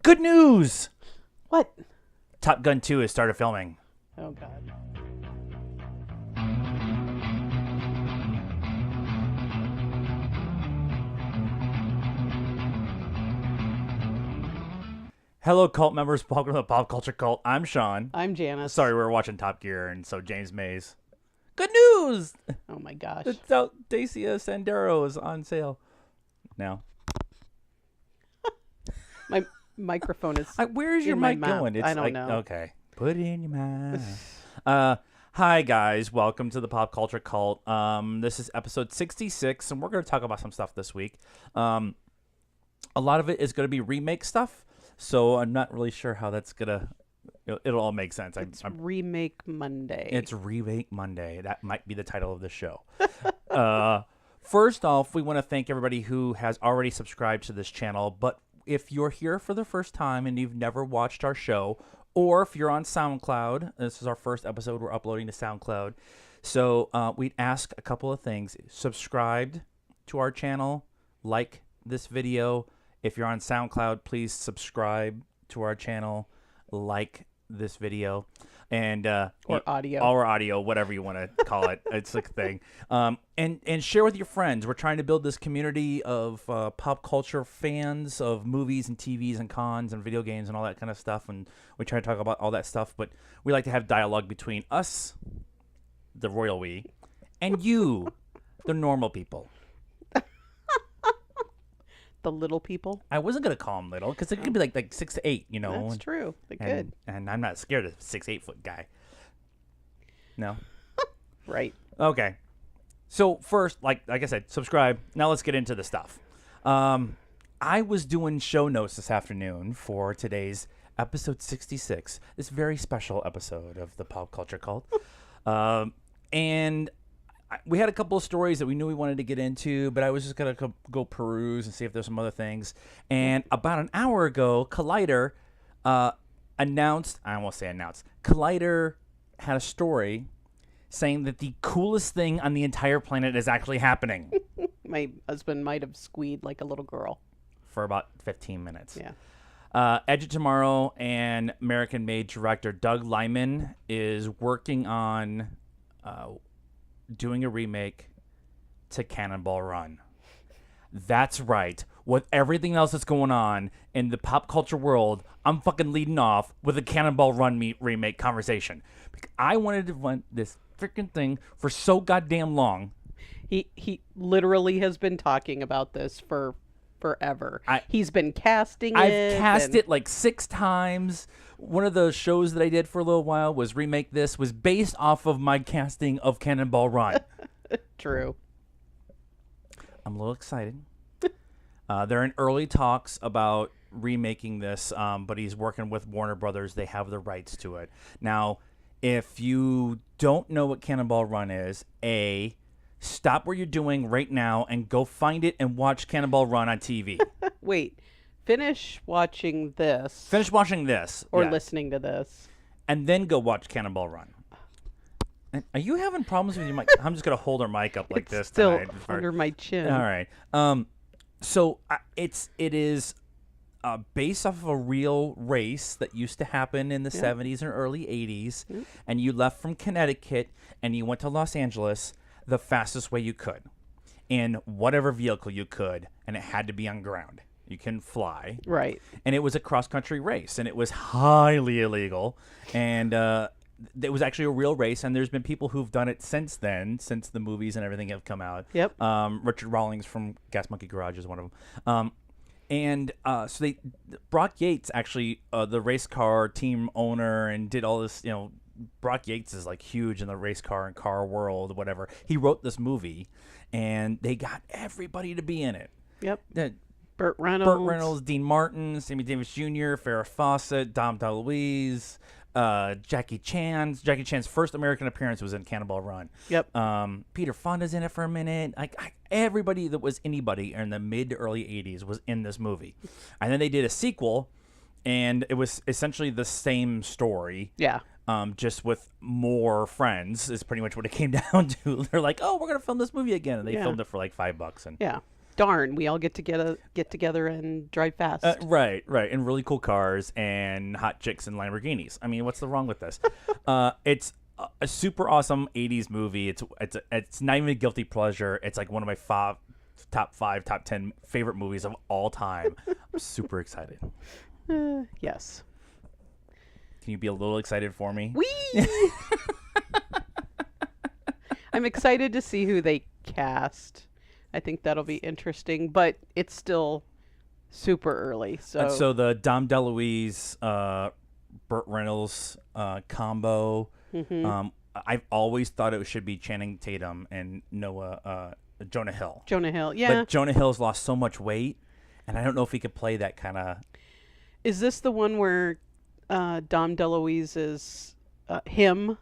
Good news! What? Top Gun 2 has started filming. Oh, God. Hello, cult members. Welcome to the Pop Culture Cult. I'm Sean. I'm Janice. Sorry, we were watching Top Gear, and so James Mays. Good news! Oh, my gosh. The Dacia Sandero is on sale now. My microphone is Where's your in my mic mouth. going? It's I don't like, know. Okay. Put it in your mouth. Hi, guys. Welcome to the Pop Culture Cult. This is episode 66, and we're going to talk about some stuff this week. A lot of it is going to be remake stuff, so I'm not really sure how that's going to... It'll all make sense. It's Remake Monday. It's Remake Monday. That might be the title of the show. First off, we want to thank everybody who has already subscribed to this channel, but if you're here for the first time and you've never watched our show, or if you're on SoundCloud, this is our first episode we're uploading to SoundCloud, so we'd ask a couple of things. Subscribe to our channel, like this video. If you're on SoundCloud, please subscribe to our channel, like this video, and or audio, whatever you want to call it. It's a thing. And share with your friends. We're trying to build this community of pop culture fans of movies and TVs and cons and video games and all that kind of stuff. And we try to talk about all that stuff, but we like to have dialogue between us, the royal we, and you, the normal people. The little people. I wasn't gonna call them little because it could be like 6 to 8, you know. That's true. They could. And I'm not scared of a 6'8" guy. No. Right. Okay. So first, like I said, subscribe. Now let's get into the stuff. I was doing show notes this afternoon for today's episode 66, this very special episode of the Pop Culture Cult, and we had a couple of stories that we knew we wanted to get into, but I was just going to go peruse and see if there's some other things. And about an hour ago, Collider Collider had a story saying that the coolest thing on the entire planet is actually happening. My husband might have squeed like a little girl. For about 15 minutes. Yeah. Edge of Tomorrow and American-made director Doug Liman is working on... doing a remake to Cannonball Run. That's right. With everything else that's going on in the pop culture world, I'm fucking leading off with a Cannonball Run remake conversation. I wanted to run this freaking thing for so goddamn long. He literally has been talking about this for forever. He's been casting it. I've cast it like 6 times. One of the shows that I did for a little while was Remake This, was based off of my casting of Cannonball Run. True. I'm a little excited. They're in early talks about remaking this, but he's working with Warner Brothers. They have the rights to it. Now, if you don't know what Cannonball Run is, stop what you're doing right now and go find it and watch Cannonball Run on TV. Wait. Finish watching this. Or listening to this. And then go watch Cannonball Run. And are you having problems with your mic? I'm just going to hold our mic up like this still tonight. Under my chin. All right. So it is based off of a real race that used to happen in the 70s and early 80s. And you left from Connecticut and you went to Los Angeles the fastest way you could. In whatever vehicle you could. And it had to be on ground. You can fly. Right. And it was a cross-country race, and it was highly illegal. And it was actually a real race, and there's been people who've done it since then, since the movies and everything have come out. Yep. Richard Rawlings from Gas Monkey Garage is one of them. So Brock Yates, actually, the race car team owner, and did all this, Brock Yates is like huge in the race car and car world, whatever. He wrote this movie, and they got everybody to be in it. Yep. Burt Reynolds, Dean Martin, Sammy Davis Jr., Farrah Fawcett, Dom DeLuise, Jackie Chan. Jackie Chan's first American appearance was in Cannonball Run. Yep. Peter Fonda's in it for a minute. Everybody that was anybody in the mid to early 80s was in this movie. And then they did a sequel, and it was essentially the same story. Yeah. Just with more friends is pretty much what it came down to. They're like, oh, we're going to film this movie again. And they filmed it for like $5. And yeah. darn, we all get together and drive fast. Right. And really cool cars and hot chicks and Lamborghinis. I mean, what's the wrong with this? It's a super awesome 80s movie. It's not even a guilty pleasure. It's like one of my top 10 favorite movies of all time. I'm super excited. Yes. Can you be a little excited for me? Whee! I'm excited to see who they cast. I think that'll be interesting, but it's still super early. So the Dom DeLuise, Burt Reynolds combo. Mm-hmm. I've always thought it should be Channing Tatum and Jonah Hill. Jonah Hill, yeah. But Jonah Hill's lost so much weight, and I don't know if he could play that kind of. Is this the one where Dom DeLuise is him?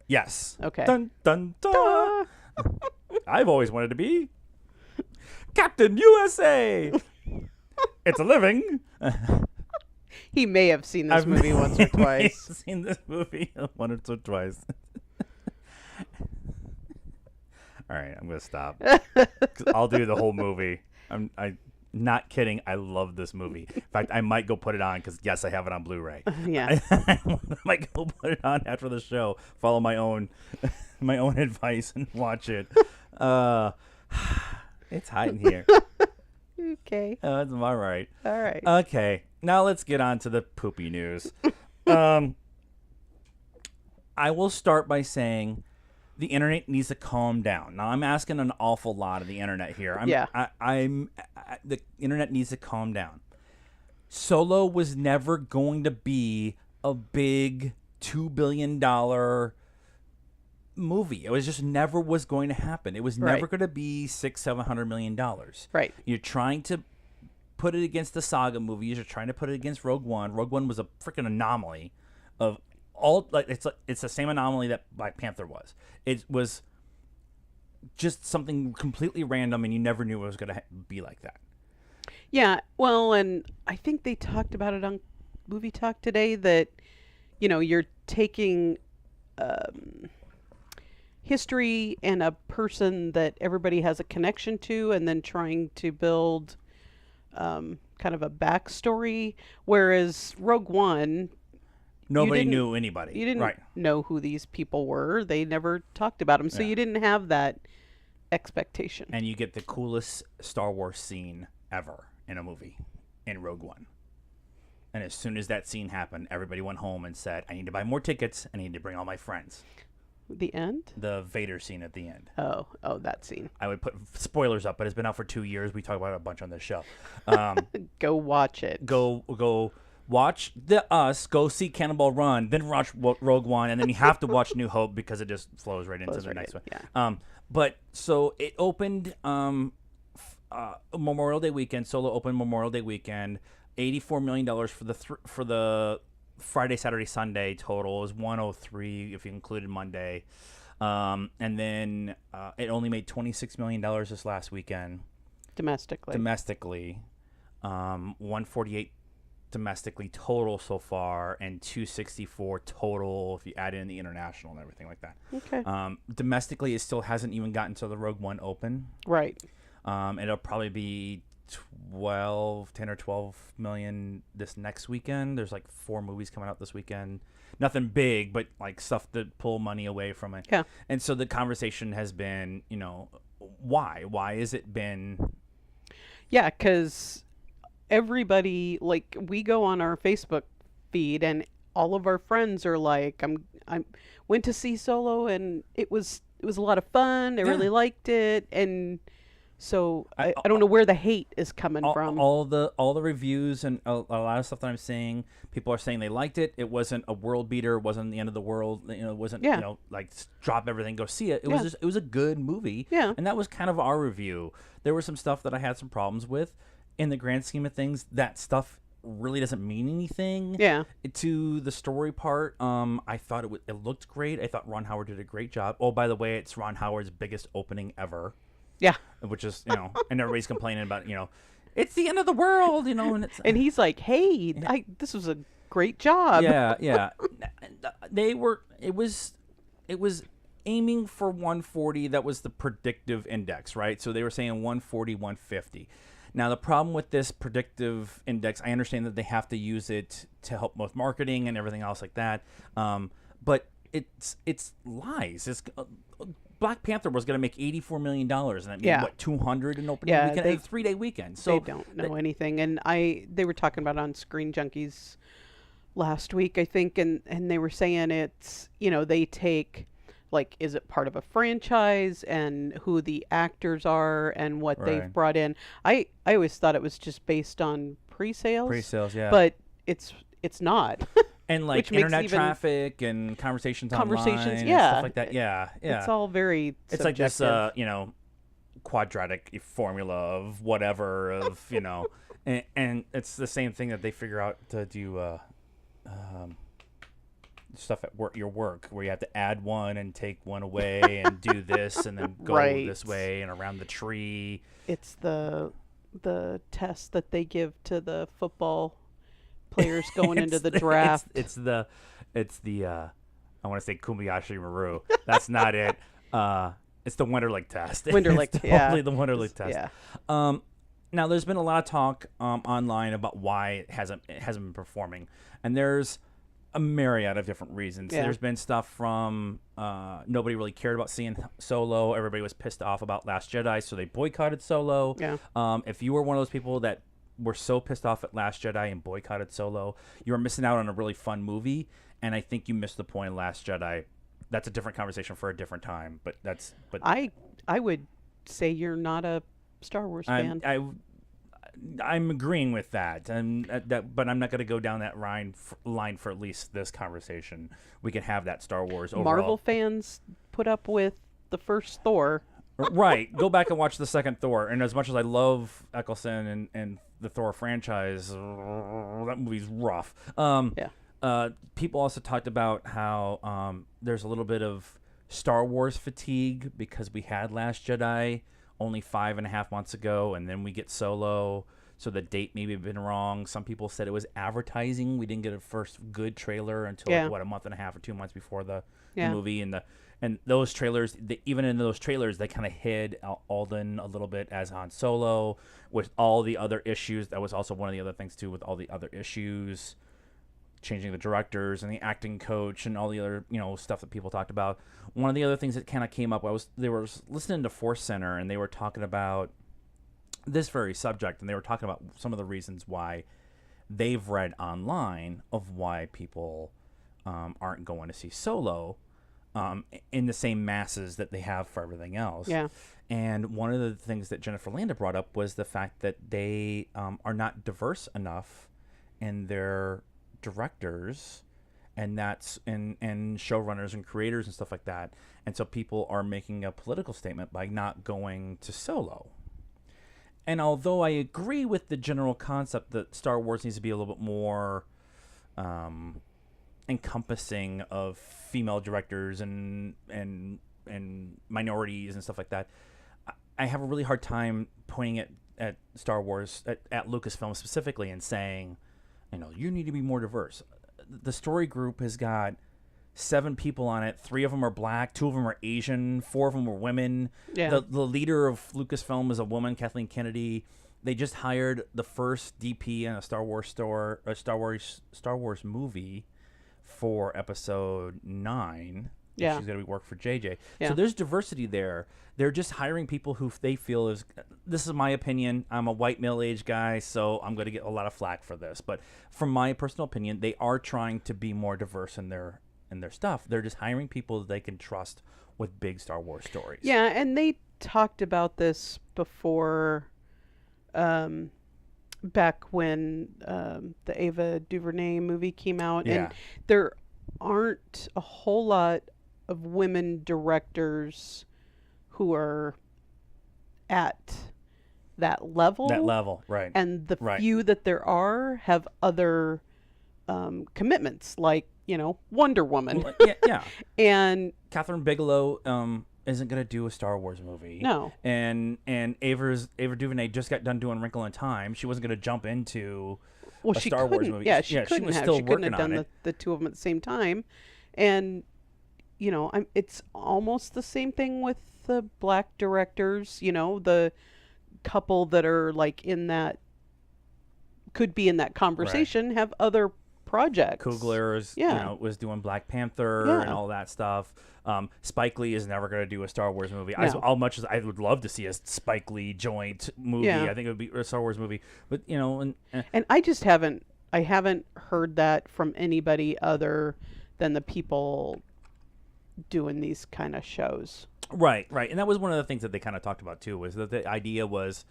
Yes. Okay. Dun dun dun. I've always wanted to be Captain USA. It's a living. He may have seen this movie once or twice. I've seen this movie once or twice. All right, I'm gonna stop. 'Cause I'll do the whole movie. I'm not kidding. I love this movie. In fact, I might go put it on because yes, I have it on Blu-ray. Yeah. I might go put it on after the show. Follow my own advice and watch it. It's hot in here. Okay. That's all right. All right. Okay, now let's get on to the poopy news. I will start by saying the internet needs to calm down. Now, I'm asking an awful lot of the internet here. The internet needs to calm down. Solo was never going to be a big $2 billion movie. It was just never was going to happen. It was never going to be $600-700 million. Right. You're trying to put it against the Saga movies. You're trying to put it against Rogue One. Rogue One was a freaking anomaly of all. Like it's the same anomaly that Black Panther was. It was just something completely random, and you never knew it was going to be like that. Yeah. Well, and I think they talked about it on Movie Talk today that, you're taking history and a person that everybody has a connection to and then trying to build kind of a backstory. Whereas Rogue One, nobody knew anybody. You didn't know who these people were. They never talked about them. So you didn't have that expectation. And you get the coolest Star Wars scene ever in a movie in Rogue One. And as soon as that scene happened, everybody went home and said, I need to buy more tickets. I need to bring all my friends. The end? The Vader scene at the end. Oh, that scene. I would put spoilers up, but it's been out for 2 years. We talk about it a bunch on this show. Go watch it. Go watch go see Cannonball Run, then watch Rogue One, and then you have to watch New Hope because it just flows right into the next one. Yeah. But so it opened Memorial Day weekend. Solo opened Memorial Day weekend. $84 million for the Friday, Saturday, Sunday total is 103 if you included Monday, and then it only made $26 million this last weekend domestically, 148 domestically total so far, and 264 total if you add in the international and everything like that. Okay. Domestically, it still hasn't even gotten to the Rogue One open. Right. It'll probably be 10 or 12 million this next weekend. There's like 4 movies coming out this weekend. Nothing big, but like stuff to pull money away from it. Yeah. And so the conversation has been, why? Why has it been? Yeah, because everybody, like, we go on our Facebook feed and all of our friends are like, I went to see Solo and it was a lot of fun. I really liked it. And so I don't know where the hate is coming from. All the reviews and a lot of stuff that I'm seeing, people are saying they liked it. It wasn't a world beater. It wasn't the end of the world. It wasn't like drop everything, go see it. It was a good movie. Yeah. And that was kind of our review. There was some stuff that I had some problems with. In the grand scheme of things, that stuff really doesn't mean anything. Yeah. To the story part, I thought it looked great. I thought Ron Howard did a great job. Oh, by the way, it's Ron Howard's biggest opening ever. Yeah. Which is, and everybody's complaining about, it's the end of the world, and it's... And he's like, hey, this was a great job. Yeah. It was aiming for 140. That was the predictive index, right? So they were saying 140, 150. Now, the problem with this predictive index, I understand that they have to use it to help with marketing and everything else like that. But it's lies. Black Panther was going to make $84 million, and that made, what, 200 in opening weekend? A 3-day weekend. So they don't know anything. And they were talking about it on Screen Junkies last week, I think, and they were saying it's, they take, like, is it part of a franchise and who the actors are and what they've brought in. I always thought it was just based on pre-sales. Pre-sales, yeah. But it's not. And like internet traffic and conversations online and stuff like that. Yeah. It's all very It's subjective. like this, quadratic formula of whatever and it's the same thing that they figure out to do stuff at your work where you have to add one and take one away and do this and then go this way and around the tree. It's the test that they give to the football players going into the draft. It's the I want to say Kumiyashi Maru. That's not it. It's the Winterlick test. Winterlick, it's totally the Winterlick test. Yeah. Now there's been a lot of talk online about why it hasn't been performing, and there's a myriad of different reasons. Yeah. There's been stuff from nobody really cared about seeing Solo. Everybody was pissed off about Last Jedi, so they boycotted Solo. Yeah. If you were one of those people that were so pissed off at Last Jedi and boycotted Solo, you were missing out on a really fun movie, and I think you missed the point of Last Jedi. That's a different conversation for a different time, but I would say you're not a Star Wars fan. I'm agreeing with that, but I'm not going to go down that line for at least this conversation. We can have that Star Wars overall. Marvel fans put up with the first Thor. Right. Go back and watch the second Thor. And as much as I love Eccleston and the Thor franchise, that movie's rough. People also talked about how there's a little bit of Star Wars fatigue because we had Last Jedi only 5.5 months ago, and then we get Solo, so the date maybe have been wrong. Some people said it was advertising. We didn't get a first good trailer until a month and a half or 2 months before the movie, and those trailers, even in those trailers, they kind of hid Alden a little bit as Han Solo with all the other issues. That was also one of the other things too, with all the other issues, changing the directors and the acting coach and all the other stuff that people talked about. One of the other things that kind of came up, they were listening to Force Center, and they were talking about this very subject, and they were talking about some of the reasons why they've read online of why people aren't going to see Solo in the same masses that they have for everything else. Yeah. And one of the things that Jennifer Landa brought up was the fact that they are not diverse enough in their directors, and that's and showrunners and creators and stuff like that. And so people are making a political statement by not going to Solo. And although I agree with the general concept that Star Wars needs to be a little bit more encompassing of female directors and minorities and stuff like that, I have a really hard time pointing it at Star Wars, at Lucasfilm specifically, and saying, you need to be more diverse. The story group has got 7 people on it. 3 of them are black, 2 of them are Asian, 4 of them are women. Yeah. The leader of Lucasfilm is a woman, Kathleen Kennedy. They just hired the first DP in a Star Wars movie for Episode 9. Yeah. She's going to work for JJ. Yeah. So there's diversity there. They're just hiring people who they feel is, this is my opinion. I'm a white middle-aged guy, so I'm going to get a lot of flack for this. But from my personal opinion, they are trying to be more diverse in their stuff. They're just hiring people that they can trust with big Star Wars stories. Yeah, and they talked about this before, back when the Ava DuVernay movie came out. Yeah. And there aren't a whole lot of women directors who are at that level. That level, right. And the few that there are have other commitments, like, Wonder Woman. Well, yeah. And Catherine Bigelow isn't going to do a Star Wars movie. No. And Ava DuVernay just got done doing Wrinkle in Time. She wasn't going to jump into a Star Wars movie. Yeah, she was still working have done on it. the two of them at the same time. And it's almost the same thing with the black directors, the couple that are like in that could be in that Right. conversation have other projects. Coogler's, Yeah. was doing Black Panther and Yeah. all that stuff. Spike Lee is never going to do a Star Wars movie. As No. much as I would love to see a Spike Lee joint movie, Yeah. I think it would be a Star Wars movie. But And I haven't heard that from anybody other than the people doing these kind of shows. right, right, and that was one of the things that they kind of talked about too. Was that the idea was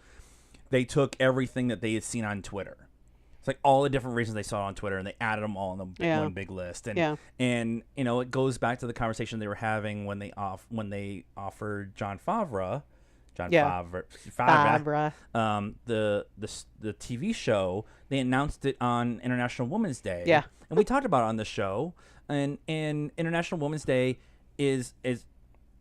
they took everything that they had seen on Twitter. It's like all the different reasons they saw on Twitter, and they added them all in the Yeah. one big list. And Yeah. it goes back to the conversation they were having when they offered John Favreau, Yeah. Favreau, Favre. the TV show. They announced it on International Women's Day. Yeah. And we talked about it on the show. And International Women's Day is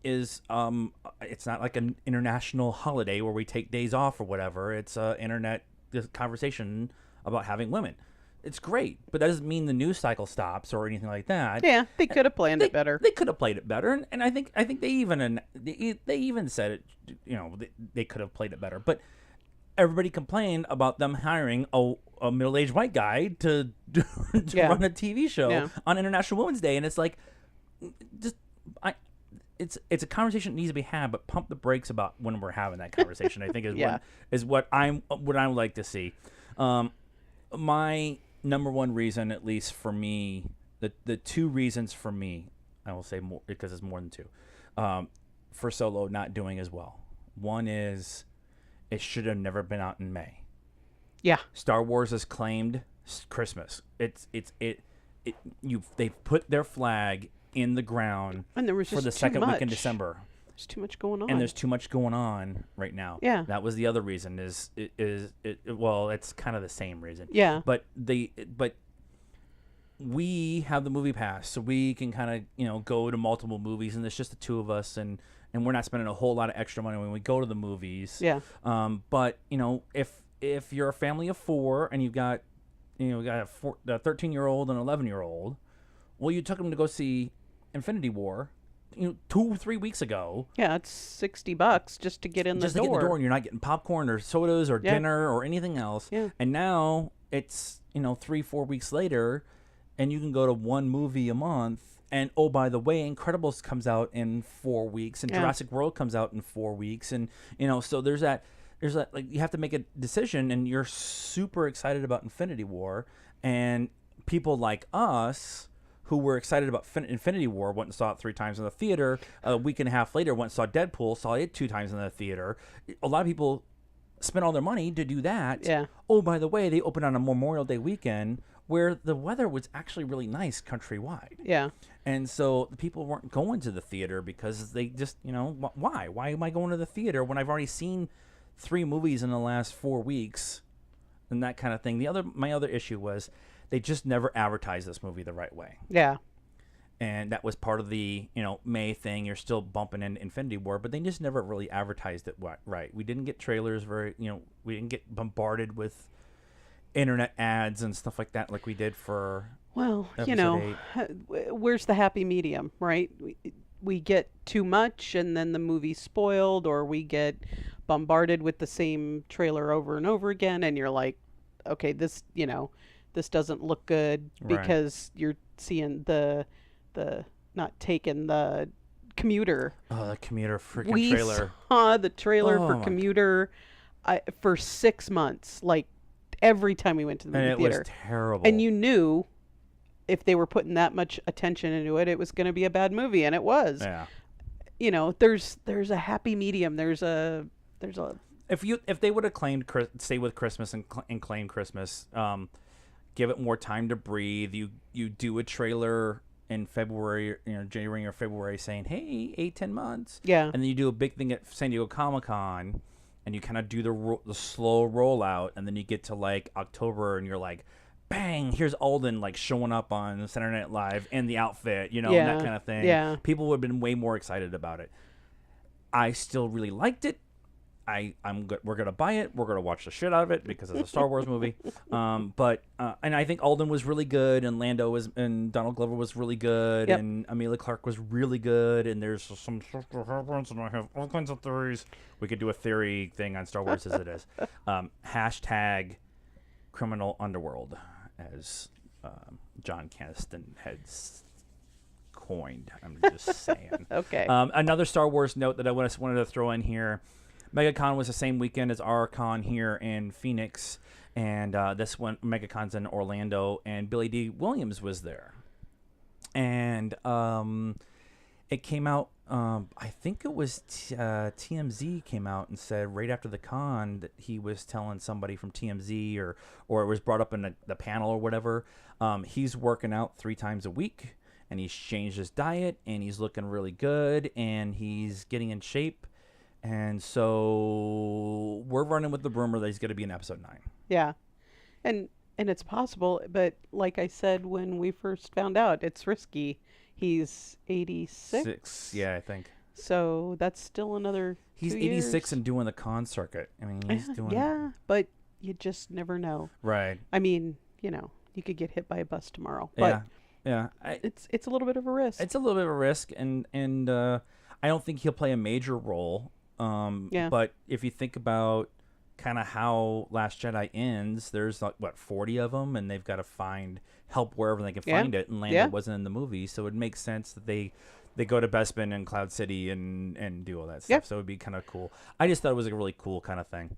it's not like an international holiday where we take days off or whatever. It's a internet conversation about having women. It's great, but that doesn't mean the news cycle stops or anything like that. Yeah, they could have planned it better. They could have played it better, and I think they even said it. They could have played it better, but everybody complained about them hiring a middle-aged white guy to Yeah. run a TV show Yeah. on International Women's Day, and it's like, just I. It's a conversation that needs to be had, but pump the brakes about when we're having that conversation. I think Yeah. is what I would like to see. My number one reason, at least for me, the two reasons for me, I will say more because it's more than two, for Solo not doing as well. One is it should have never been out in May. Yeah. Star Wars has claimed Christmas. They've put their flag in the ground And there was for just the too second week in much. December. There's too much going on. And there's too much going on right now. Yeah. That was the other reason. Well, it's kind of the same reason. Yeah. But we have the movie pass, so we can kind of go to multiple movies, and there's just the two of us, and we're not spending a whole lot of extra money when we go to the movies. Yeah. But if you're a family of four and you've got a 13-year-old and 11-year-old, well, you took them to go see Infinity War 2-3 weeks ago. Yeah, it's $60 just to get in the Just to door. get in the door, and you're not getting popcorn or sodas or Yeah. dinner or anything else. Yeah. And now it's 3-4 weeks later, and you can go to one movie a month. And oh, by the way, Incredibles comes out in 4 weeks, and Yeah. Jurassic World comes out in 4 weeks, and so there's that. Like, you have to make a decision, and you're super excited about Infinity War, and people like us who were excited about Infinity War went and saw it 3 times in the theater. A week and a half later, went and saw Deadpool, saw it 2 times in the theater. A lot of people spent all their money to do that. Yeah. Oh, by the way, they opened on a Memorial Day weekend where the weather was actually really nice countrywide. Yeah. And so the people weren't going to the theater because they just, why? Why am I going to the theater when I've already seen 3 movies in the last 4 weeks and that kind of thing? My other issue was they just never advertised this movie the right way. Yeah. And that was part of the, May thing. You're still bumping into Infinity War, but they just never really advertised it right. We didn't get trailers we didn't get bombarded with internet ads and stuff like that like we did for Well, Episode 8. where's the happy medium, right? We get too much and then the movie's spoiled, or we get bombarded with the same trailer over and over again, and you're like, okay, this doesn't look good Right. because you're seeing the not taking the Commuter. Oh, the Commuter freaking We trailer. saw the trailer Oh for my Commuter for 6 months, like every time we went to the movie And it theater. was terrible. And you knew if they were putting that much attention into it, it was going to be a bad movie, and it was. Yeah. There's a happy medium. There's a If they would have claimed stay with Christmas and claim Christmas, give it more time to breathe. You do a trailer in February, January or February, saying, "Hey, 8-10 months." Yeah. And then you do a big thing at San Diego Comic-Con, and you kind of do the slow rollout, and then you get to like October, and you're like, "Bang! Here's Alden like showing up on Saturday Night Live in the outfit," and that kind of thing. Yeah. People would have been way more excited about it. I still really liked it. we're gonna buy it. We're gonna watch the shit out of it because it's a Star Wars movie. But I think Alden was really good, and and Donald Glover was really good, Yep. and Amelia Clark was really good. And there's some stuff that happens, and I have all kinds of theories. We could do a theory thing on Star Wars as it is. Hashtag Criminal Underworld, as John Caniston has coined. I'm just saying. Okay. Another Star Wars note that I wanted to throw in here. MegaCon was the same weekend as RCon here in Phoenix, and this one, MegaCon's in Orlando, and Billy D. Williams was there. And it came out, I think it was TMZ came out and said right after the con that he was telling somebody from TMZ or it was brought up in the panel or whatever. He's working out 3 times a week, and he's changed his diet, and he's looking really good, and he's getting in shape. And so we're running with the rumor that he's going to be in episode 9. Yeah. And it's possible, but like I said when we first found out, it's risky. He's 86. Yeah, I think. So that's still another He's 2 86 years. and doing the con circuit. I mean, he's doing... Yeah, but you just never know. Right. I mean, you could get hit by a bus tomorrow. But yeah. It's a little bit of a risk. It's a little bit of a risk, and I don't think he'll play a major role. But if you think about kind of how Last Jedi ends, there's 40 of them, and they've got to find help wherever they can find it. And Lando wasn't in the movie, so it makes sense that they go to Bespin and Cloud City and do all that stuff. So it would be kind of cool. I just thought it was a really cool kind of thing.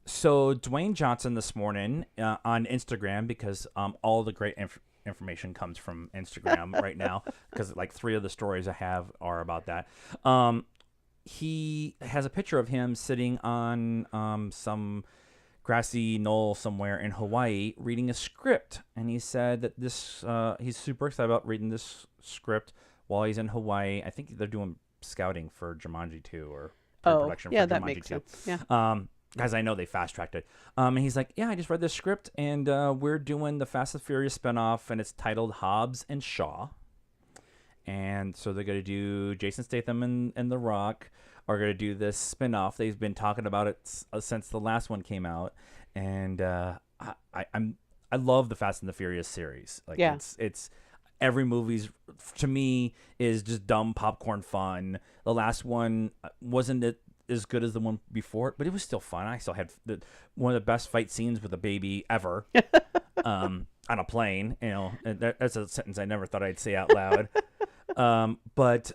So Dwayne Johnson this morning on Instagram, because all the great information comes from Instagram right now, because 3 of the stories I have are about that. He has a picture of him sitting on some grassy knoll somewhere in Hawaii reading a script, and he said that he's super excited about reading this script while he's in Hawaii. I think they're doing scouting for Jumanji 2 or production for Jumanji that makes 2. sense. Yeah. Guys, I know they fast-tracked it. And he's like, I just read this script, and we're doing the Fast and Furious spinoff, and it's titled Hobbs and Shaw. And so they're going to do Jason Statham and The Rock are going to do this spinoff. They've been talking about it since the last one came out. And I love the Fast and the Furious series. It's every movie's, to me, is just dumb popcorn fun. The last one wasn't as good as the one before, but it was still fun. I still had one of the best fight scenes with a baby ever on a plane. That's a sentence I never thought I'd say out loud. But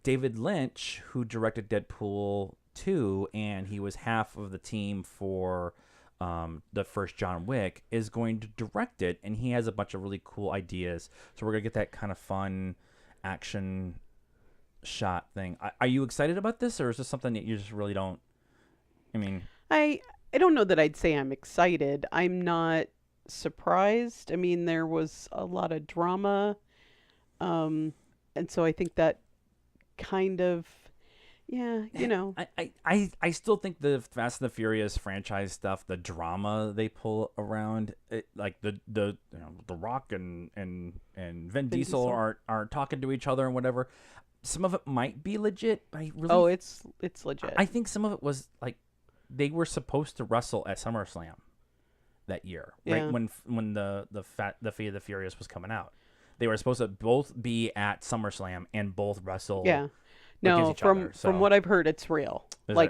David Lynch, who directed Deadpool 2, and he was half of the team for the first John Wick, is going to direct it, and he has a bunch of really cool ideas. So we're going to get that kind of fun action shot thing. Are you excited about this, or is this something that you just really don't? I mean, I don't know that I'd say I'm excited. I'm not surprised. I mean, there was a lot of drama, and so I think that kind of, I still think the Fast and the Furious franchise stuff, the drama they pull around it, like the Rock and Vin Diesel aren't talking to each other and whatever. Some of it might be legit, but it's legit. I think some of it was they were supposed to wrestle at SummerSlam that year, right when the Fate of the Furious was coming out. They were supposed to both be at SummerSlam and both wrestle. Yeah. No, from what I've heard, it's real.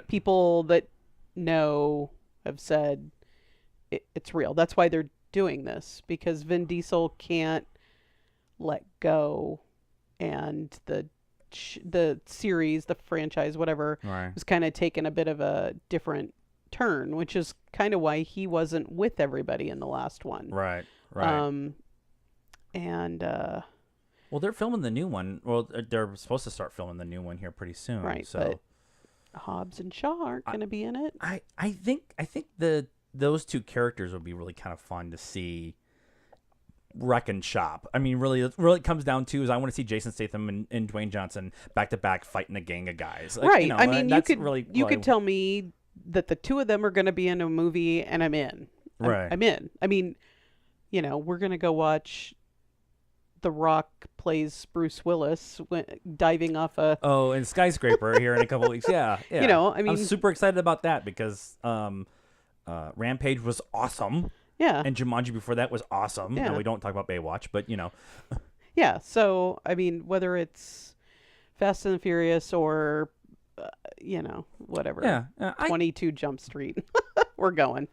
People that know have said it's real. That's why they're doing this, because Vin Diesel can't let go, and the series, the franchise, whatever, was kind of taking a bit of a different turn, which is kind of why he wasn't with everybody in the last one. Right. Well, they're filming the new one. Well, they're supposed to start filming the new one here pretty soon. Right. So but Hobbs and Shaw aren't going to be in it. I think those two characters would be really kind of fun to see wreck and shop. I mean, really, it comes down to is I want to see Jason Statham and Dwayne Johnson back to back fighting a gang of guys. Right. I mean, you could tell me that the two of them are going to be in a movie, and I'm in. Right. I'm in. I mean, we're going to go watch The Rock plays Bruce Willis diving off a. Oh, and Skyscraper here in a couple weeks. Yeah, yeah. You know, I I'm mean, super excited about that because Rampage was awesome. yeah, And Jumanji before that was awesome. Yeah. No, we don't talk about Baywatch, but you know. yeah. So I mean, whether it's Fast and the Furious or, whatever. Yeah. 22 Jump Street, we're going.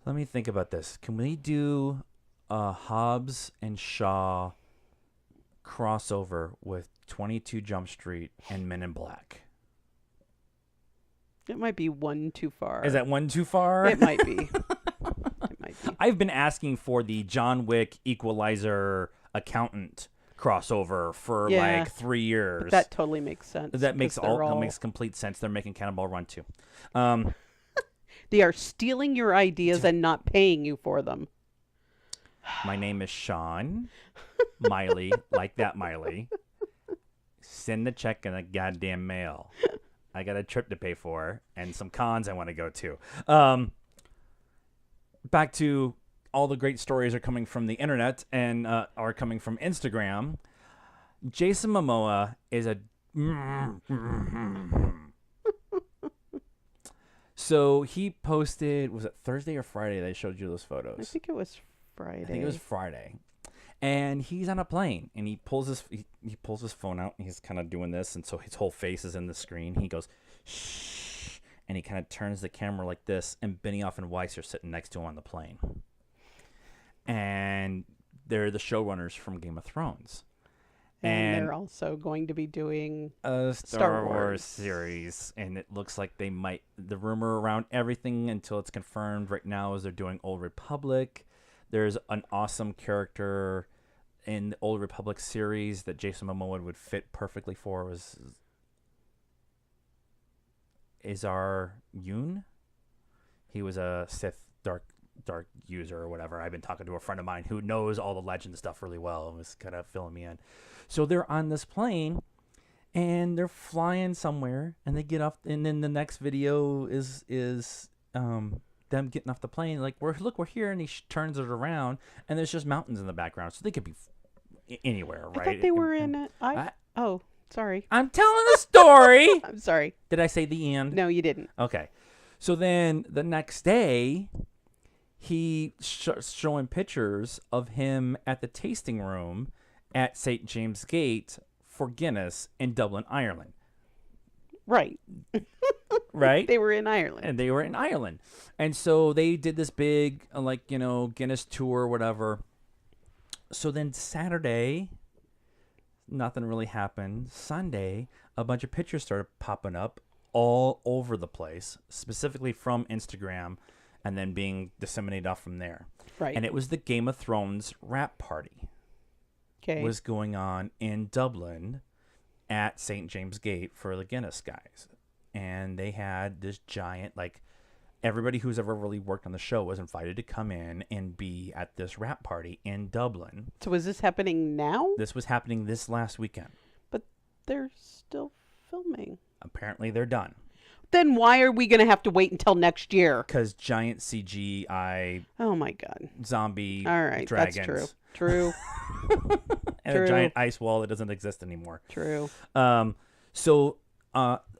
Let me think about this. Can we do a Hobbs and Shaw crossover with 22 Jump Street and Men in Black? It might be one too far. Is that one too far? It might be. It might be. I've been asking for the John Wick Equalizer accountant crossover for Yeah, like 3 years. But that totally makes sense. That makes 'cause they're that makes complete sense. They're making Cannonball Run too. They are stealing your ideas and not paying you for them. My name is Sean Miley, like that Miley. Send the check in a goddamn mail. I got a trip to pay for and some cons I want to go to. Back to all the great stories are coming from the internet and are coming from Instagram. Jason Momoa is a... So he posted, was it Thursday or Friday that I showed you those photos? I think it was Friday. I think it was Friday. And he's on a plane and he pulls his phone out and he's kind of doing this, and so his whole face is in the screen. He goes, shh, and he kind of turns the camera like this, and Benioff and Weiss are sitting next to him on the plane. And they're the showrunners from Game of Thrones. And they're also going to be doing a Star Wars series, and it looks like they might. The rumor around everything until it's confirmed right now is they're doing Old Republic. There's an awesome character in the Old Republic series that Jason Momoa would fit perfectly for. Was Izar Yoon. He was a Sith dark user or whatever. I've been talking to a friend of mine who knows all the legend stuff really well and was kind of filling me in. So they're on this plane and they're flying somewhere, and they get off, and then the next video is them getting off the plane. Like, we're here, and he turns it around, and there's just mountains in the background, so they could be anywhere, right? I thought they were in. Oh, sorry. I'm telling the story. I'm sorry. Did I say the end? No, you didn't. Okay. So then the next day, he showing pictures of him at the tasting room at St. James Gate for Guinness in Dublin, Ireland. Right. Right? They were in Ireland. And they were in Ireland. And so they did this big, Guinness tour or whatever. So then Saturday, nothing really happened. Sunday, a bunch of pictures started popping up all over the place, specifically from Instagram, and then being disseminated off from there. Right. And it was the Game of Thrones wrap party. Okay. Was going on in Dublin at St. James Gate for the Guinness guys. And they had this giant, everybody who's ever really worked on the show was invited to come in and be at this wrap party in Dublin. So is this happening now? This was happening this last weekend. But they're still filming. Apparently they're done. Then why are we going to have to wait until next year? Because giant CGI Oh my God. zombie All right, dragons. that's true. True. And True. a giant ice wall that doesn't exist anymore. True. So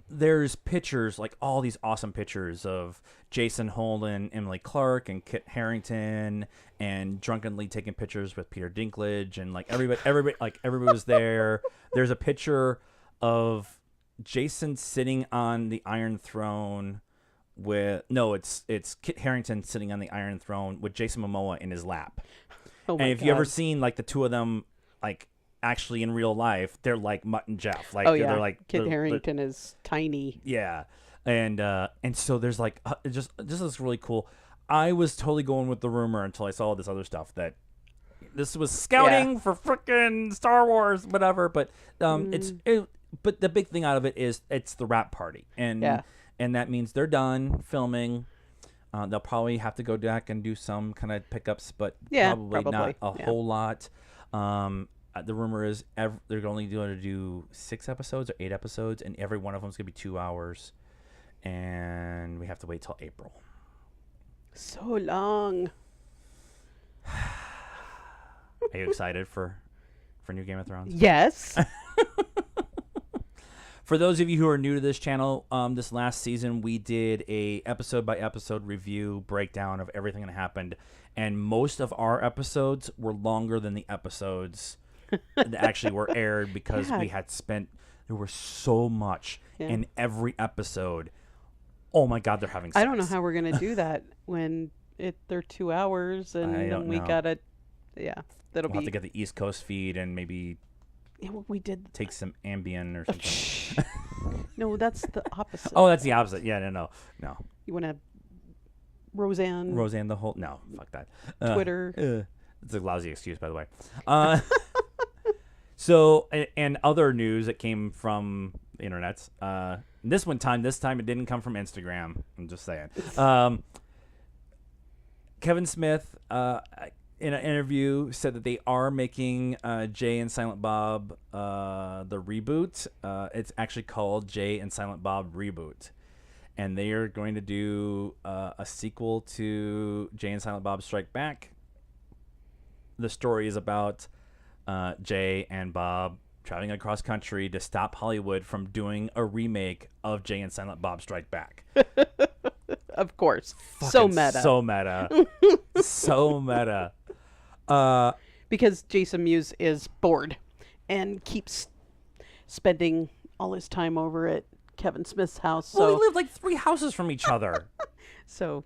there's pictures, all these awesome pictures of Jason Holden, Emily Clark, and Kit Harington, and drunkenly taking pictures with Peter Dinklage, and everybody was there. There's a picture of Jason sitting on the Iron Throne it's Kit Harington sitting on the Iron Throne with Jason Momoa in his lap. Oh my And if God. you ever seen the two of them actually in real life, they're like Mutt and Jeff. Kit Harington is tiny. Yeah, and so there's it just looks really cool. I was totally going with the rumor until I saw this other stuff that this was scouting for frickin' Star Wars, whatever. But but the big thing out of it is it's the wrap party, and that means they're done filming. They'll probably have to go back and do some kind of pickups, but probably not a whole lot. The rumor is they're only going to do 6 episodes or 8 episodes, and every one of them is going to be 2 hours. And we have to wait till April. So long. Are you excited for for new Game of Thrones? Yes. For those of you who are new to this channel, this last season we did a episode by episode review breakdown of everything that happened, and most of our episodes were longer than the episodes that actually were aired because Yeah. we had spent. There was so much Yeah. in every episode. Oh my God, they're having sex. I don't know how we're gonna do that when they're 2 hours and I then don't we know. gotta. Yeah, that'll We'll have be. to get the East Coast feed and maybe Yeah, well, we did. take some Ambien or something. No, that's the opposite. Oh, that's the opposite. Yeah, no. You want to Roseanne Roseanne the whole. No, fuck that. Twitter. It's a lousy excuse, by the way. So, and other news that came from the internets. This time it didn't come from Instagram. I'm just saying. Kevin Smith, in an interview, said that they are making Jay and Silent Bob the reboot. It's actually called Jay and Silent Bob Reboot. And they are going to do a sequel to Jay and Silent Bob Strike Back. The story is about Jay and Bob traveling across country to stop Hollywood from doing a remake of Jay and Silent Bob Strike Back. Of course. So Fucking meta. So meta. So meta. Because Jason Mewes is bored and keeps spending all his time over at Kevin Smith's house. Well, So, they live like 3 houses from each other. so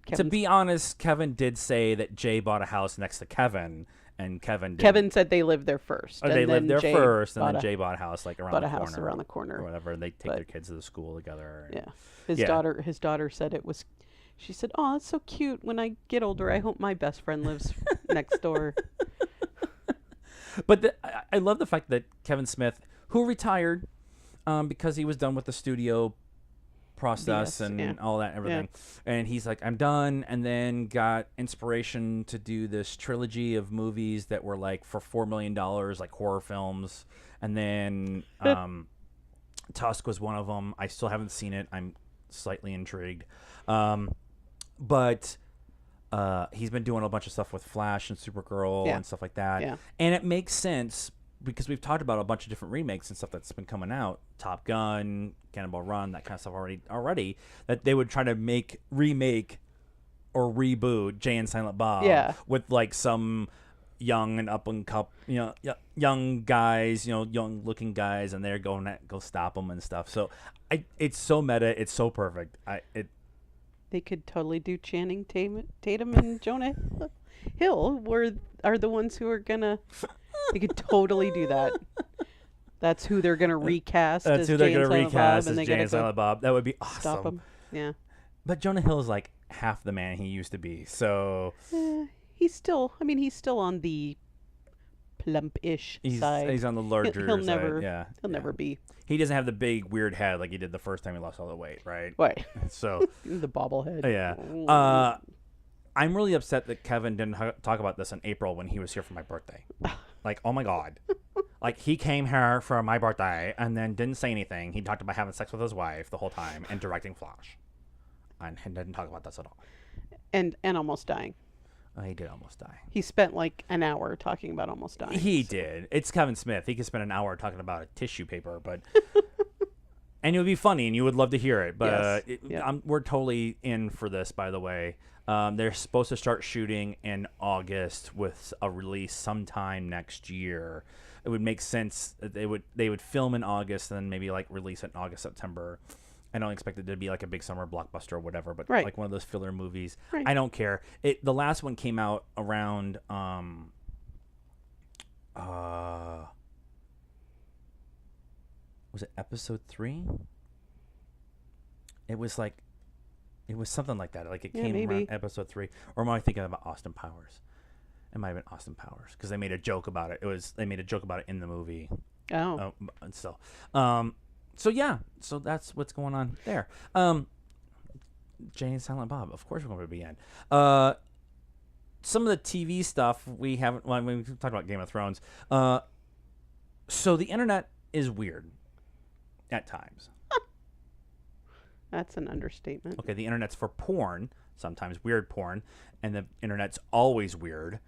To Kevin, be honest, Kevin did say that Jay bought a house next to Kevin, and Kevin didn't. Kevin said they lived there first. Or and they then lived there Jay first, and bought then a- Jay bought a house like around bought the a house corner, around the corner. or whatever. And they take But- their kids to the school together. and- Yeah. His Yeah. daughter said it was. She said, "Oh, it's so cute. When I get older, I hope my best friend lives next door." But I love the fact that Kevin Smith, who retired because he was done with the studio process BS, and yeah. all that and everything, and he's like, I'm done, and then got inspiration to do this trilogy of movies that were like for $4 million, like horror films, and then Tusk was one of them. I still haven't seen it. I'm slightly intrigued, but he's been doing a bunch of stuff with Flash and Supergirl Yeah. and stuff like that. Yeah. And it makes sense because we've talked about a bunch of different remakes and stuff that's been coming out. Top Gun, Cannonball Run, that kind of stuff already that they would try to remake or reboot Jay and Silent Bob Yeah. with like some young and up and young guys, young looking guys, and they're going to go stop them and stuff. So it's so meta. It's so perfect. They could totally do Channing Tatum and Jonah Hill are the ones who are gonna. They could totally do that. That's who they're gonna recast. That's as who they're Jay and going to Silent recast Bob, as they Jay and gotta go Silent Bob. That would be awesome. Stop him. Yeah. But Jonah Hill is like half the man he used to be. So He's still. I mean, he's still on the plump-ish side. he's on the larger He'll side. never. Yeah. He'll never be. He doesn't have the big weird head like he did the first time he lost all the weight, right? What? So The bobblehead. yeah. I'm really upset that Kevin didn't talk about this in April when he was here for my birthday. Like, oh my God. Like, he came here for my birthday and then didn't say anything. He talked about having sex with his wife the whole time and directing Flash. And he didn't talk about this at all. And almost dying. He did almost die. He spent like an hour talking about almost dying. He did. It's Kevin Smith. He could spend an hour talking about a tissue paper, but... and it would be funny, and you would love to hear it. But Yes. Yeah. we're totally in for this, by the way. They're supposed to start shooting in August with a release sometime next year. It would make sense that they would film in August and then maybe like release it in August, September. I don't expect it to be like a big summer blockbuster or whatever, but Right. like one of those filler movies. Right. I don't care. The last one came out around was it episode 3? It was something like that. Like it Yeah, came maybe. around episode 3. Or am I thinking about Austin Powers? It might have been Austin Powers because they made a joke about it. They made a joke about it in the movie. Oh. And still. So yeah, so that's what's going on there. Jay and Silent Bob, of course we're going to be in. Some of the TV stuff we haven't. Well, we talked about Game of Thrones. So the internet is weird at times. That's an understatement. Okay, the internet's for porn, sometimes weird porn, and the internet's always weird.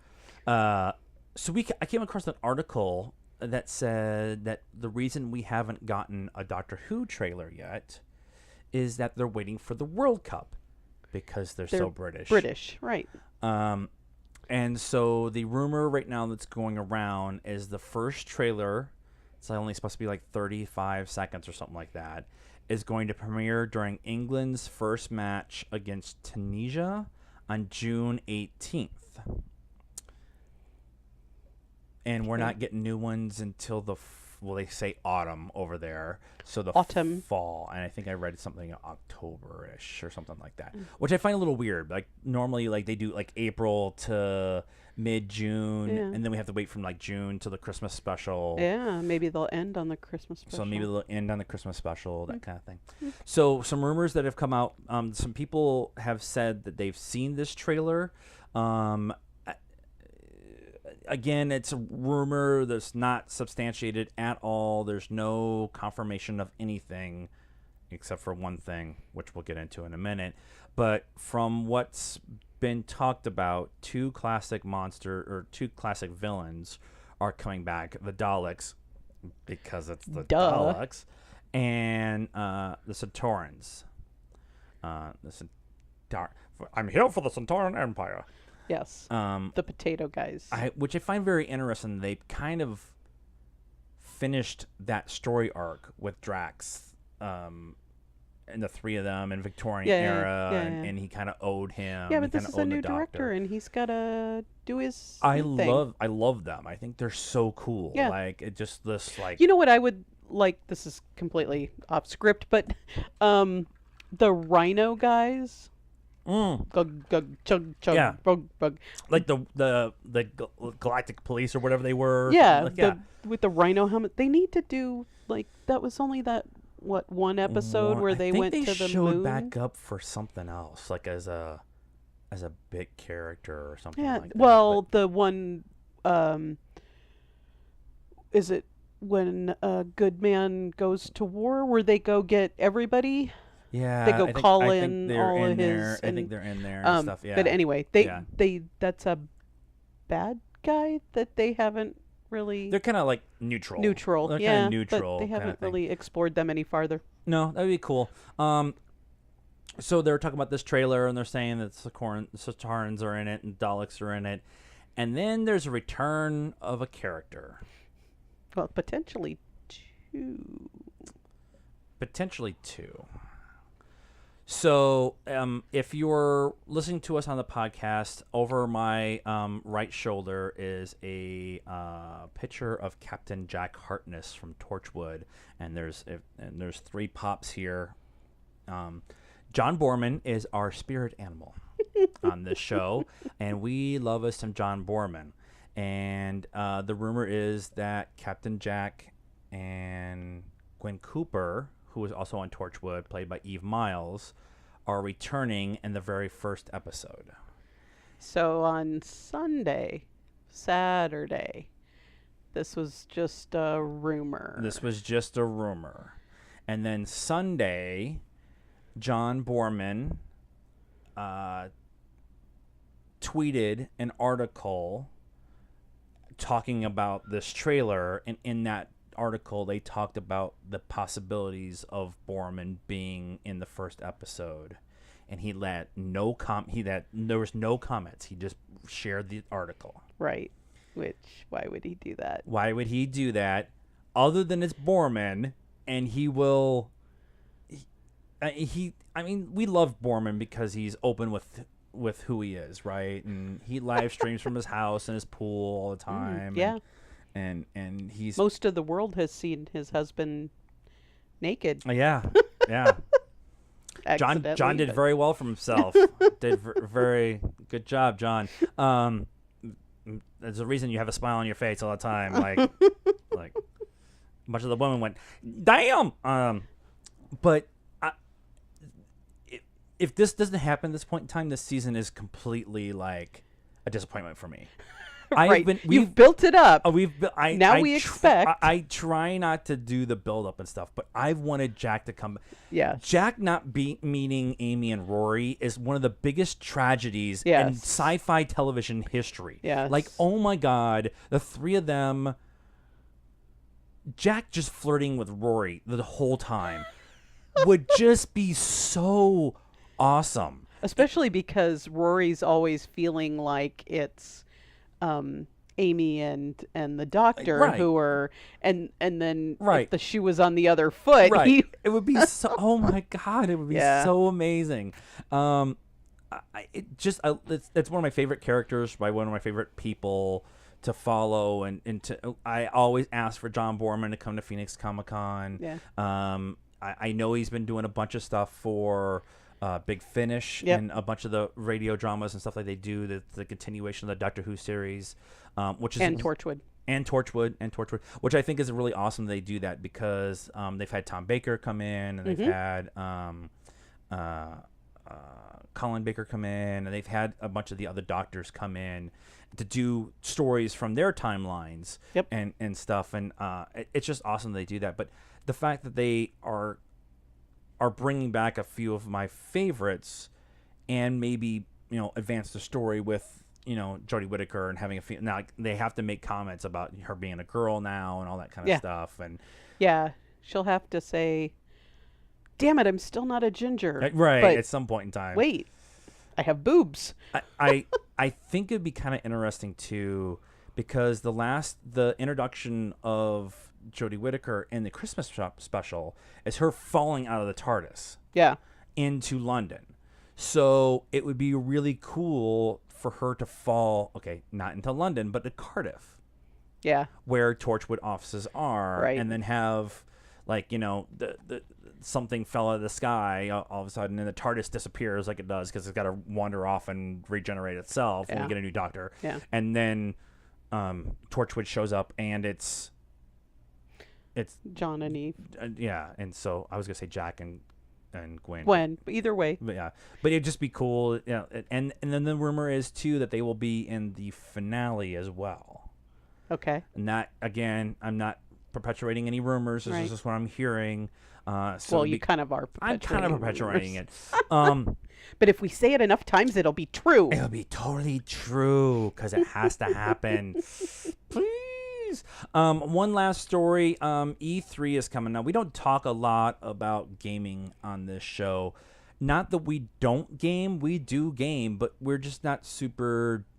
So I came across an article that said that the reason we haven't gotten a Doctor Who trailer yet is that they're waiting for the World Cup because they're so British. British, right. And so the rumor right now that's going around is the first trailer, it's only supposed to be like 35 seconds or something like that, is going to premiere during England's first match against Tunisia on June 18th. And we're not getting new ones until they say autumn over there. So the autumn. Fall. And I think I read something October-ish or something like that, which I find a little weird. Like normally like they do like April to mid-June, and then we have to wait from like June to the Christmas special. Yeah, maybe they'll end on the Christmas special. So maybe they'll end on the Christmas special, that kind of thing. So some rumors that have come out, some people have said that they've seen this trailer. Again, it's a rumor that's not substantiated at all. There's no confirmation of anything except for one thing, which we'll get into in a minute. But from what's been talked about, two classic villains are coming back. The Daleks, because it's the Daleks, and the Centaurans. I'm here for the Centauran Empire. Yes, the potato guys. Which I find very interesting. They kind of finished that story arc with Drax, and the three of them in Victorian era, and he kind of owed him. Yeah, but this is a new director, and he's got to do his I thing. love them. I think they're so cool. Yeah. Like it just this like. You know what I would like? This is completely off script, but the Rhino guys. Chug, Yeah. Bug. Like the Galactic Police or whatever they were. Yeah, with the Rhino helmet. They need to do like that. Was only that one episode where they went to the moon. They showed back up for something else, like as a big character or something like that. Well, the one is it when a good man goes to war, where they go get everybody. Yeah, they go call I in think all of there. his. I think they're in there and stuff. Yeah. But anyway, they that's a bad guy that they haven't really. They're kind of like neutral. They're kind of neutral. But they haven't really explored them any farther. No, that'd be cool. So they're talking about this trailer, and they're saying that Centaurans are in it and Daleks are in it, and then there's a return of a character. Well, potentially two. So, if you're listening to us on the podcast, over my right shoulder is a picture of Captain Jack Harkness from Torchwood, and there's three pops here. John Boorman is our spirit animal on this show, and we love us some John Boorman. And the rumor is that Captain Jack and Gwen Cooper, who is also on Torchwood, played by Eve Miles, are returning in the very first episode. So on Saturday, this was just a rumor. And then Sunday, John Boorman tweeted an article talking about this trailer, and in that article they talked about the possibilities of Boorman being in the first episode, and he let there was no comments. He just shared the article. Right. Which, why would he do that? Why would he do that? Other than it's Boorman, and he will. I mean, we love Boorman because he's open with who he is, right? And he live streams from his house and his pool all the time. Yeah. And he's most of the world has seen his husband naked. Yeah. John did very well for himself. Did very good job, John. There's a reason you have a smile on your face all the time. Like much of the women went, damn. But if this doesn't happen at this point in time, this season is completely like a disappointment for me. Right. We've You've built it up. Now we expect. I try not to do the build up and stuff, but I've wanted Jack to come. Yes. Jack not meeting Amy and Rory is one of the biggest tragedies in Yes. sci-fi television history. Yes. Like, oh my God, the three of them. Jack just flirting with Rory the whole time would just be so awesome. Especially because Rory's always feeling like it's Amy and the doctor Right. who are and then Right. if the shoe was on the other foot, Right. It would be so. Oh my God! It would be Yeah. so amazing. It's one of my favorite characters by one of my favorite people to follow, and I always ask for John Borman to come to Phoenix Comic-Con. Yeah. I know he's been doing a bunch of stuff for Big Finish Yep. and a bunch of the radio dramas and stuff like they do. The continuation of the Doctor Who series, which is and Torchwood. And Torchwood, which I think is really awesome they do that because they've had Tom Baker come in, and they've had Colin Baker come in, and they've had a bunch of the other doctors come in to do stories from their timelines and stuff. And it's just awesome they do that. But the fact that they are bringing back a few of my favorites and maybe, advance the story with, Jodie Whittaker and having now like, they have to make comments about her being a girl now and all that kind of stuff. And yeah, she'll have to say, "Damn it, I'm still not a ginger." Right, but at some point in time. wait, I have boobs. I think it'd be kind of interesting too, because the introduction of Jodie Whittaker in the Christmas special is her falling out of the TARDIS into London. So it would be really cool for her to fall, not into London, but to Cardiff. Yeah. Where Torchwood offices are, Right. and then have the something fell out of the sky all of a sudden, and the TARDIS disappears like it does because it's got to wander off and regenerate itself when we get a new Doctor. Yeah. And then Torchwood shows up, and it's John and Eve. And so I was gonna say Jack and Gwen. Gwen, either way. But it'd just be cool. And then the rumor is too that they will be in the finale as well. Okay. And that, again, I'm not perpetuating any rumors. This is just what I'm hearing. You kind of are. I'm kind of perpetuating it. But if we say it enough times, it'll be true. It'll be totally true because it has to happen. Please. One last story. E3 is coming. Now, we don't talk a lot about gaming on this show. Not that we don't game. We do game, but we're just not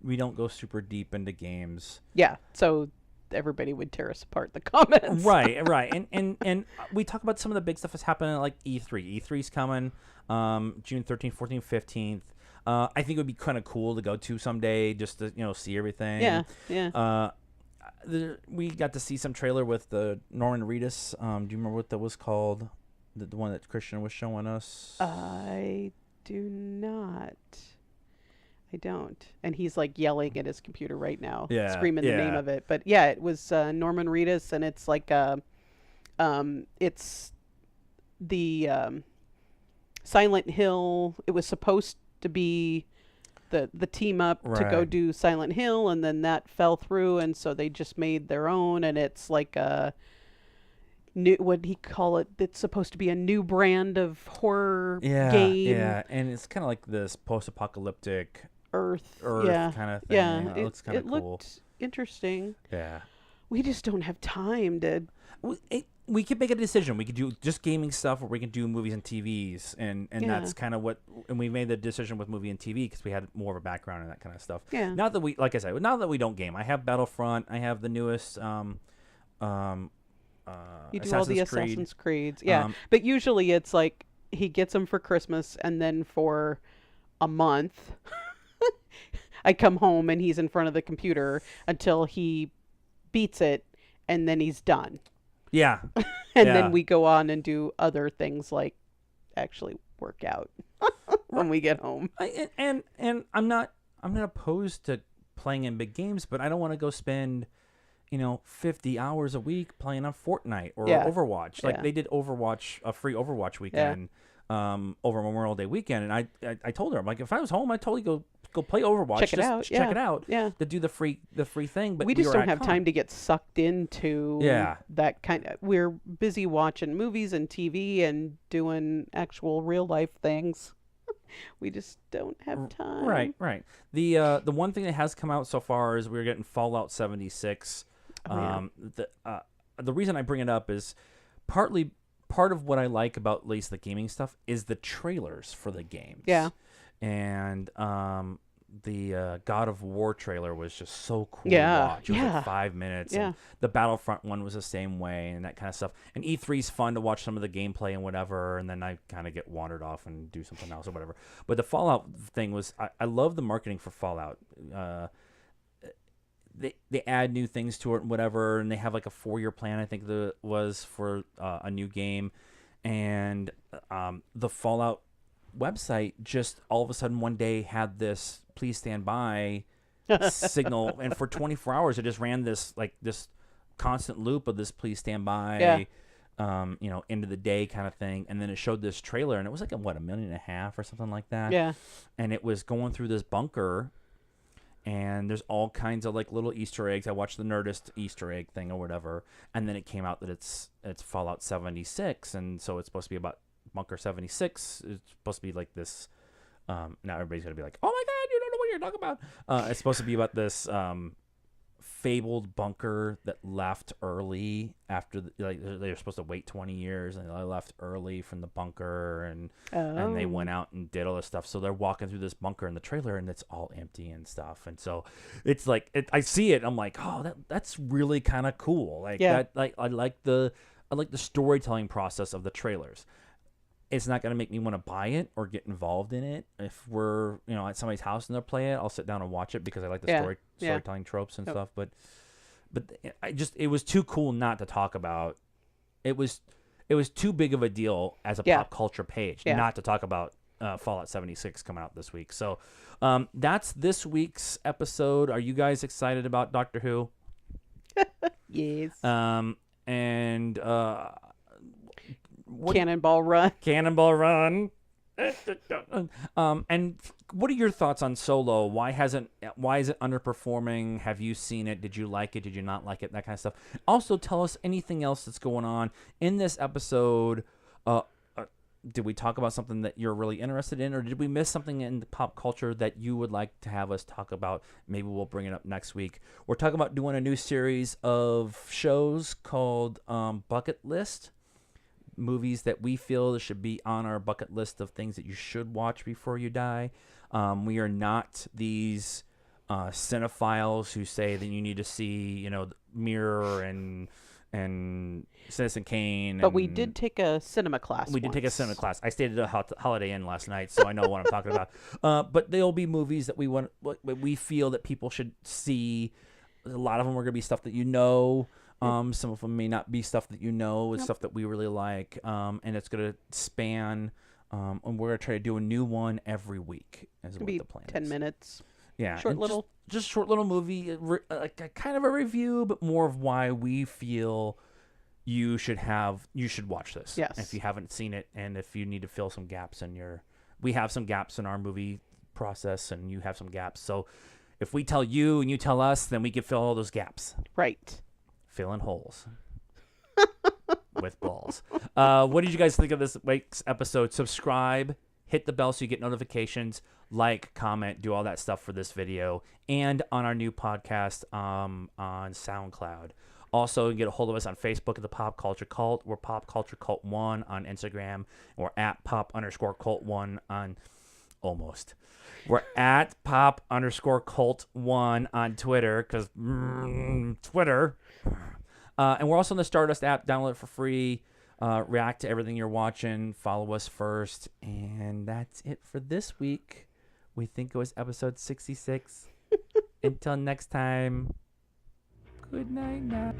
we don't go super deep into games. Yeah. So everybody would tear us apart in the comments. Right. And we talk about some of the big stuff that's happening at like E3. E3's coming June 13th, 14th, 15th. I think it would be kind of cool to go to someday just to, see everything. Yeah. We got to see some trailer with the Norman Reedus. Do you remember what that was called? The one that Christian was showing us? I do not. I don't. And he's like yelling at his computer right now, screaming the name of it. But yeah, it was Norman Reedus, and it's like it's the Silent Hill. It was supposed to be the team up to go do Silent Hill, and then that fell through, and so they just made their own, and it's like a new, what do you call it? It's supposed to be a new brand of horror game. Yeah, and it's kind of like this post-apocalyptic Earth kind of thing. Yeah, it looks kind of cool. It looked interesting. Yeah. We just don't have time to. We could make a decision. We could do just gaming stuff, or we can do movies and TVs, and that's kind of what. And we made the decision with movie and TV because we had more of a background in that kind of stuff. Yeah. Not that we, like I said, not that we don't game. I have Battlefront. I have the newest. You do Assassin's all the Creed. Assassin's Creeds, yeah. But usually it's like he gets them for Christmas, and then for a month, I come home and he's in front of the computer until he beats it, and then he's done. Yeah. And then we go on and do other things like actually work out when we get home. And I'm not opposed to playing in big games, but I don't want to go spend 50 hours a week playing on Fortnite or Overwatch. Like they did Overwatch, a free Overwatch weekend over Memorial Day weekend, and I told her, I'm like, if I was home, I'd totally go go play Overwatch. Check it just out. check Yeah. it out. Yeah. To do the free thing. But We just were don't at have con. time to get sucked into Yeah. that kind of. We're busy watching movies and TV and doing actual real life things. We just don't have time. Right. The one thing that has come out so far is we're getting Fallout 76. Oh, yeah. The reason I bring it up is part of what I like about at least the gaming stuff is the trailers for the games. Yeah. And the God of War trailer was just so cool Yeah, to watch. It was yeah. like 5 minutes. Yeah. And the Battlefront one was the same way and that kind of stuff. And E3's fun to watch some of the gameplay and whatever, and then I kind of get wandered off and do something else or whatever. But the Fallout thing was, I love the marketing for Fallout. They add new things to it and whatever, and they have like a 4-year plan, I think that was for a new game. And the Fallout website just all of a sudden one day had this please stand by signal, and for 24 hours it just ran this constant loop of this please stand by end of the day kind of thing. And then it showed this trailer, and it was like $1.5 million or something like that. Yeah. And it was going through this bunker, and there's all kinds of like little Easter eggs. I watched the Nerdist Easter egg thing or whatever, and then it came out that it's Fallout 76, and so it's supposed to be about Bunker 76. It's supposed to be like this. Now everybody's gonna be like, "Oh my God, you don't know what you're talking about." It's supposed to be about this fabled bunker that left early after they were supposed to wait 20 years, and they left early from the bunker, and they went out and did all this stuff. So they're walking through this bunker in the trailer, and it's all empty and stuff. And so it's like I see it, I'm like, oh, that's really kind of cool. Like that, like I like the storytelling process of the trailers. It's not going to make me want to buy it or get involved in it. If we're, at somebody's house and they're playing it, I'll sit down and watch it because I like the storytelling tropes and stuff. But it was too cool not to talk about. It was too big of a deal as a pop culture page not to talk about Fallout 76 coming out this week. So that's this week's episode. Are you guys excited about Doctor Who? Yes. And Cannonball Run. Cannonball Run. And what are your thoughts on Solo? Why is it underperforming? Have you seen it? Did you like it? Did you not like it? That kind of stuff. Also, tell us anything else that's going on in this episode. Did we talk about something that you're really interested in, or did we miss something in the pop culture that you would like to have us talk about? Maybe we'll bring it up next week. We're talking about doing a new series of shows called Bucket List. Movies that we feel should be on our bucket list of things that you should watch before you die. We are not these cinephiles who say that you need to see, Mirror and Citizen Kane. But we did take a cinema class. We did take a cinema class. I stayed at a Holiday Inn last night, so I know what I'm talking about. But there'll be movies that we feel that people should see. A lot of them are going to be stuff that some of them may not be stuff that it's stuff that we really like, and it's going to span, and we're going to try to do a new one every week is what the plan is. 10 minutes. Yeah. Short little movie, like a kind of a review, but more of why we feel you should watch this. Yes. If you haven't seen it, and if you need to fill some gaps we have some gaps in our movie process, and you have some gaps. So if we tell you and you tell us, then we can fill all those gaps. Right. Filling holes with balls. What did you guys think of this week's episode? Subscribe, hit the bell so you get notifications, like, comment, do all that stuff for this video, and on our new podcast on SoundCloud. Also, you can get a hold of us on Facebook at the Pop Culture Cult. We're PopCultureCult1 on Instagram. We're at Pop_Cult1 on almost. We're at Pop_Cult1 on Twitter because Twitter. And we're also on the Stardust app. Download it for free. React to everything you're watching. Follow us first. And that's it for this week. We think it was episode 66. Until next time, good night now.